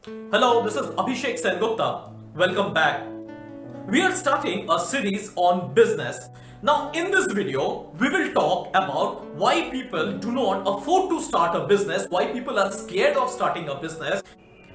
Hello, this is Abhishek Sengupta. Welcome back. We are starting a series on business. Now, in this video, we will talk about why people do not afford to start a business, why people are scared of starting a business.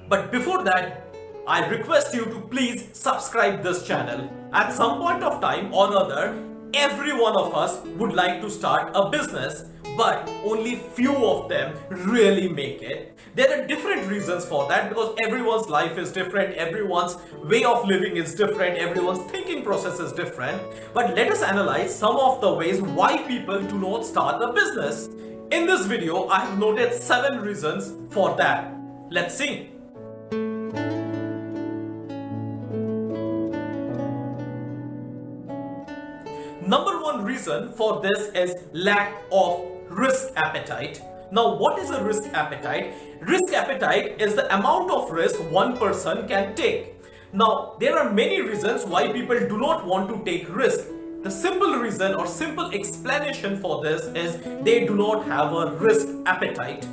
But before that, I request you to please subscribe this channel. At some point of time or other, every one of us would like to start a business, but only few of them really make it. There are different reasons for that because everyone's life is different, everyone's way of living is different, everyone's thinking process is different. But let us analyze some of the ways why people do not start a business. In this video, I have noted 7 reasons for that. Let's see. Number one reason for this is lack of risk appetite. Now, what is a risk appetite? Risk appetite is the amount of risk one person can take. Now, there are many reasons why people do not want to take risk. The simple reason or simple explanation for this is they do not have a risk appetite.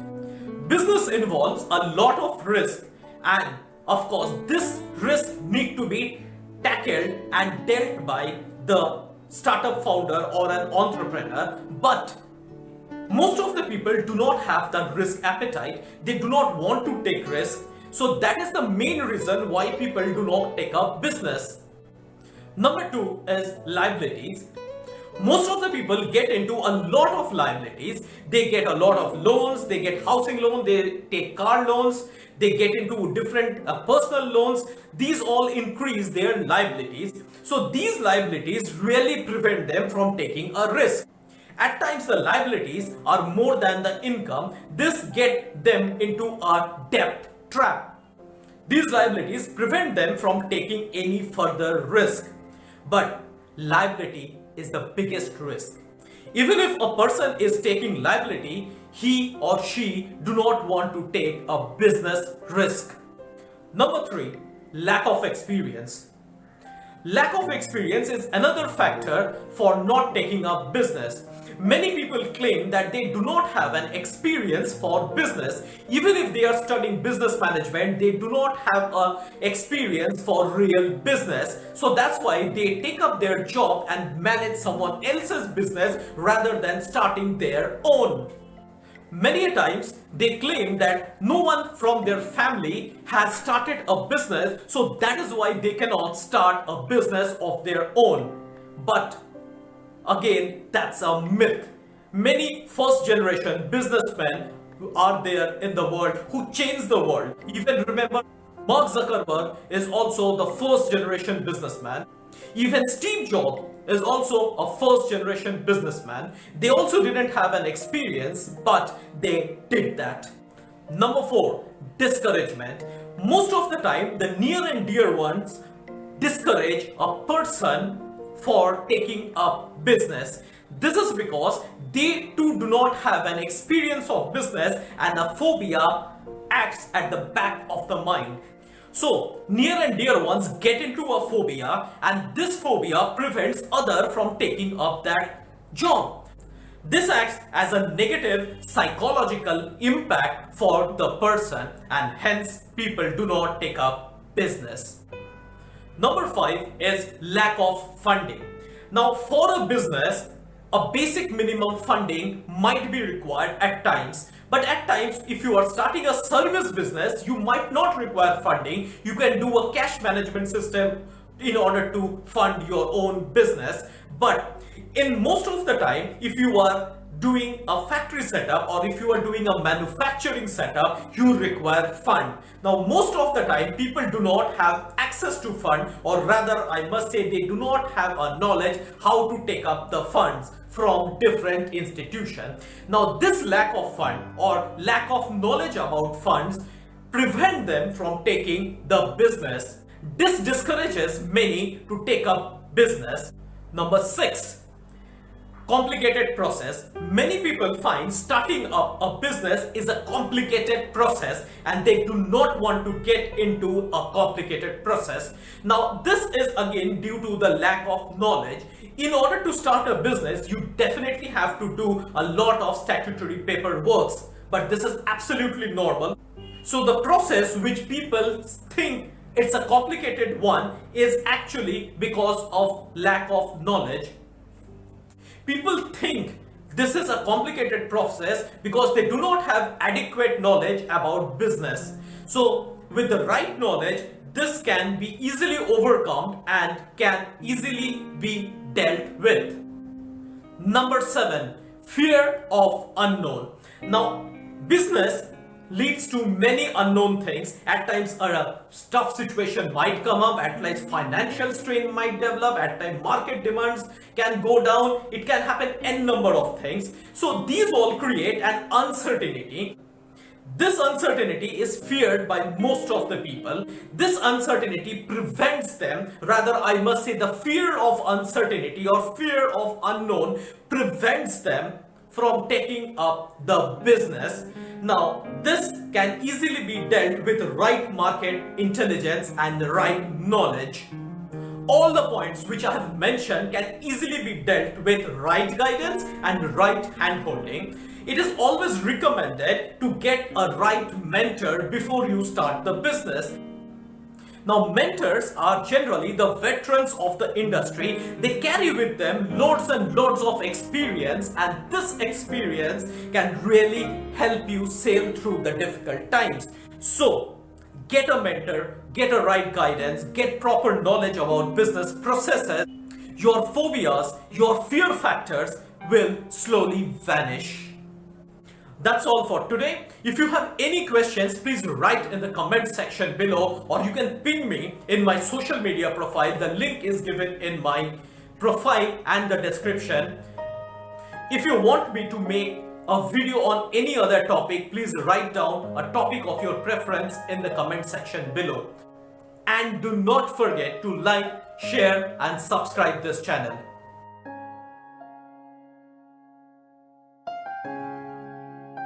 Business involves a lot of risk, and of course, this risk need to be tackled and dealt by the startup founder or an entrepreneur, but most of the people do not have the risk appetite. They do not want to take risk. So that is the main reason why people do not take up business. Number 2 is liabilities. Most of the people get into a lot of liabilities. They get a lot of loans, they get housing loan, they take car loans, they get into different personal loans. These all increase their liabilities. So these liabilities really prevent them from taking a risk. At times the liabilities are more than the income. This gets them into a debt trap. These liabilities prevent them from taking any further risk. But liability is the biggest risk. Even if a person is taking liability, he or she do not want to take a business risk. Number 3, lack of experience. Lack of experience is another factor for not taking up business. Many people claim that they do not have an experience for business. Even if they are studying business management, they do not have an experience for real business. So that's why they take up their job and manage someone else's business rather than starting their own. Many a times they claim that no one from their family has started a business, so that is why they cannot start a business of their own. But again, that's a myth. Many first generation businessmen are there in the world who changed the world. Even remember, Mark Zuckerberg is also the first generation businessman. Even Steve Jobs is also a first generation businessman. They also didn't have an experience, but they did that. Number 4, discouragement. Most of the time, the near and dear ones discourage a person for taking up business. This is because they too do not have an experience of business and a phobia acts at the back of the mind. So near and dear ones get into a phobia, and this phobia prevents other from taking up that job. This acts as a negative psychological impact for the person, and hence people do not take up business. Number 5 is lack of funding. Now, for a business, a basic minimum funding might be required at times. But at times, if you are starting a service business, you might not require funding. You can do a cash management system in order to fund your own business. But in most of the time, if you are doing a factory setup or if you are doing a manufacturing setup, you require fund. Now, most of the time, people do not have access to fund, or rather, I must say, they do not have a knowledge how to take up the funds from different institutions. Now, this lack of fund or lack of knowledge about funds prevent them from taking the business. This discourages many to take up business. Number 6, complicated process. Many people find starting up a business is a complicated process and they do not want to get into a complicated process. Now, this is again due to the lack of knowledge. In order to start a business, you definitely have to do a lot of statutory paperwork, but this is absolutely normal. So the process which people think it's a complicated one is actually because of lack of knowledge. People think this is a complicated process because they do not have adequate knowledge about business. So with the right knowledge, this can be easily overcome and can easily be dealt with. Number 7, fear of unknown. Now, business leads to many unknown things. At times a tough situation might come up, at times financial strain might develop, at times market demands can go down, it can happen n number of things. So these all create an uncertainty. This uncertainty is feared by most of the people. This uncertainty prevents them, rather I must say the fear of uncertainty or fear of unknown prevents them from taking up the business. Now, this can easily be dealt with right market intelligence and the right knowledge. All the points which I have mentioned can easily be dealt with right guidance and right handholding. It is always recommended to get a right mentor before you start the business. Now, mentors are generally the veterans of the industry. They carry with them loads and loads of experience, and this experience can really help you sail through the difficult times. So, get a mentor, get a right guidance, get proper knowledge about business processes. Your phobias, your fear factors will slowly vanish. That's all for today. If you have any questions, please write in the comment section below, or you can ping me in my social media profile. The link is given in my profile and the description. If you want me to make a video on any other topic, please write down a topic of your preference in the comment section below. And do not forget to like, share and subscribe this channel.